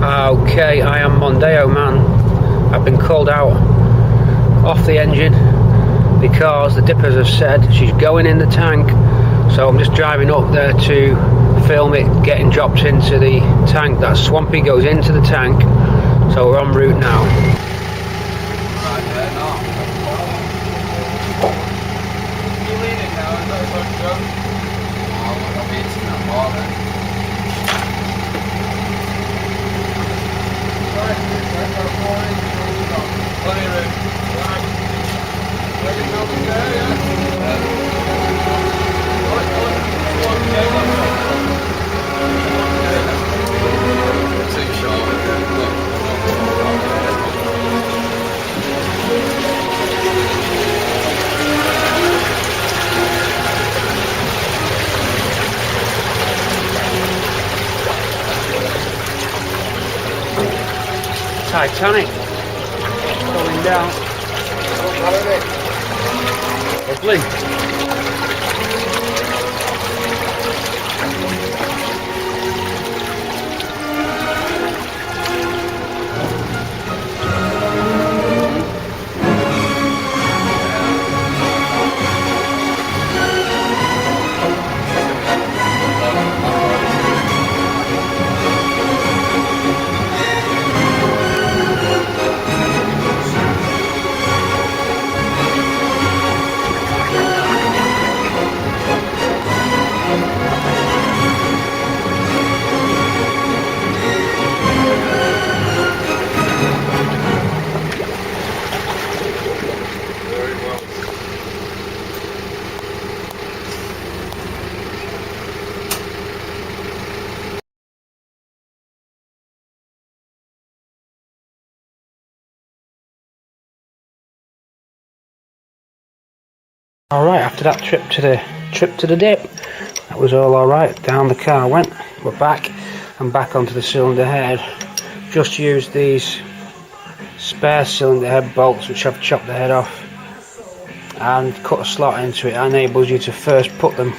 Okay, I am Mondeo man. I've been called out off the engine because the dippers have said she's going in the tank. So I'm just driving up there to film it getting dropped into the tank. That swampy goes into the tank. So we're en route now. Titanic going down. Lovely. Alright, after that trip to the dip, that was all alright. Down the car went. We're back and back onto the cylinder head. Just used these spare cylinder head bolts, which I've chopped the head off and cut a slot into it. It enables you to first put them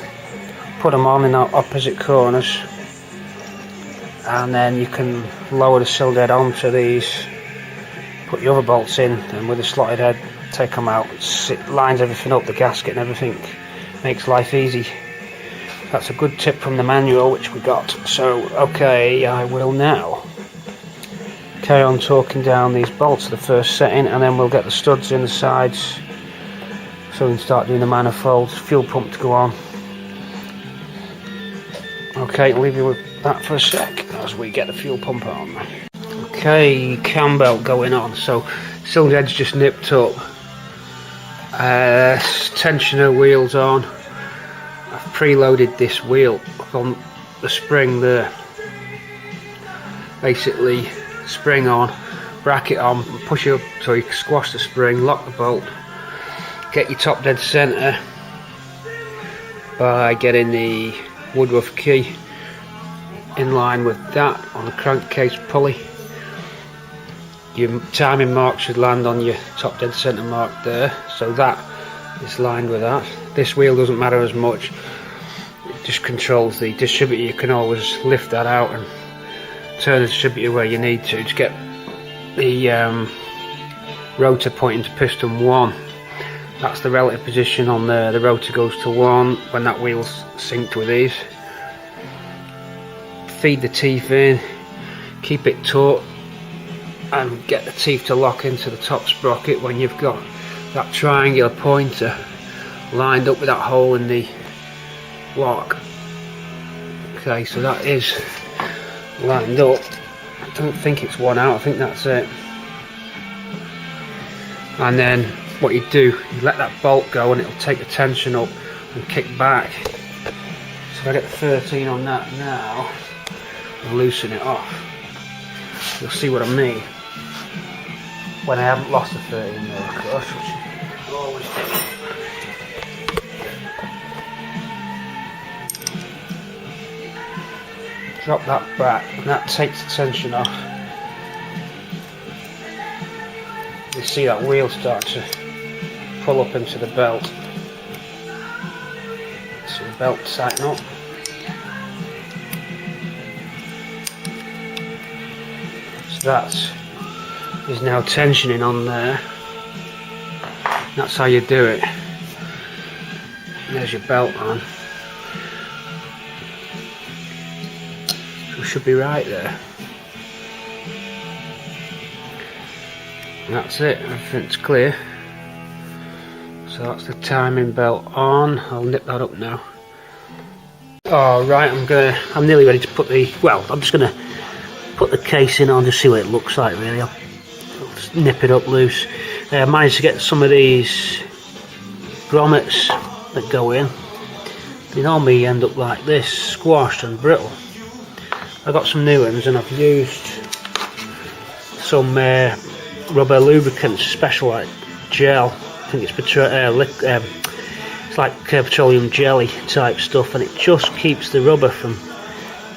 on in opposite corners, and then you can lower the cylinder head onto these, put your other bolts in, and with the slotted head take them out. It lines everything up, the gasket and everything, makes life easy. That's a good tip from the manual which we got. So okay, I will now carry on torquing down these bolts to the first setting, and then we'll get the studs in the sides so we can start doing the manifolds, fuel pump to go on. Okay, I'll leave you with that for a sec as we get the fuel pump on. Okay, cam belt going on. So cylinder head's just nipped up. Tensioner wheels on. I've preloaded this wheel up on the spring there. Basically, spring on, bracket on, push it up so you can squash the spring, lock the bolt, get your top dead centre by getting the Woodruff key in line with that on the crankcase pulley. Your timing mark should land on your top dead centre mark there, so that is lined with that. This wheel doesn't matter as much, it just controls the distributor. You can always lift that out and turn the distributor where you need to get the rotor pointing to piston 1. That's the relative position on there. The rotor goes to 1 when that wheel's synced with these. Feed the teeth in, keep it taut, and get the teeth to lock into the top sprocket when you've got that triangular pointer lined up with that hole in the lock. Okay, so that is lined up. I don't think it's one out, I think that's it. And then what you do, you let that bolt go and it'll take the tension up and kick back. So if I get the 13 on that now and loosen it off, you'll see what I mean. When I haven't lost the 13 there, of course, which you always do. Drop that back and that takes the tension off. You see that wheel start to pull up into the belt. So the belt tighten up. that is now tensioning on there. That's how you do it. There's your belt on. So it should be right there. And that's it, everything's clear. So that's the timing belt on. I'll nip that up now. Alright, I'm nearly ready to put I'm just gonna put the casing on to see what it looks like really. I'll just nip it up loose. I managed to get some of these grommets that go in. They normally end up like this, squashed and brittle. I got some new ones and I've used some rubber lubricants, special like gel. I think it's like petroleum jelly type stuff, and it just keeps the rubber from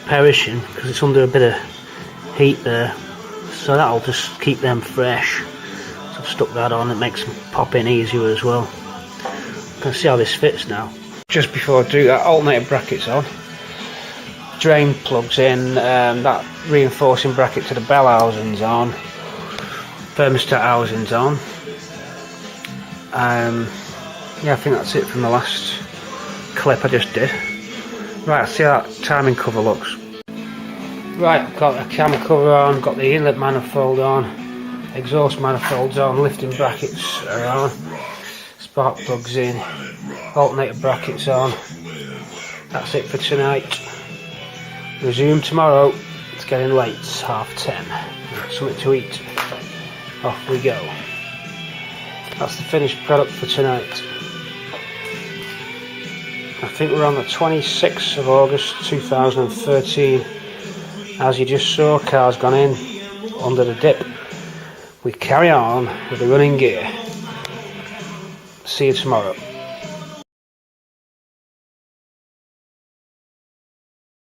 perishing because it's under a bit of heat there. So that'll just keep them fresh. So I've stuck that on. It makes them pop in easier as well. You can see how this fits now. Just before I do that, alternator brackets on. Drain plugs in. That reinforcing bracket to the bell housing's on. Thermostat housing's on. Yeah, I think that's it from the last clip I just did. Right, let's see how that timing cover looks. Right, I've got a camera cover on, got the inlet manifold on, exhaust manifolds on, lifting brackets are on, spark plugs in, alternator brackets on. That's it for tonight. Resume tomorrow. It's getting late, it's 10:30. Something to eat. Off we go. That's the finished product for tonight. I think we're on the 26th of August 2013. As you just saw, car's gone in under the dip. We carry on with the running gear. See you tomorrow.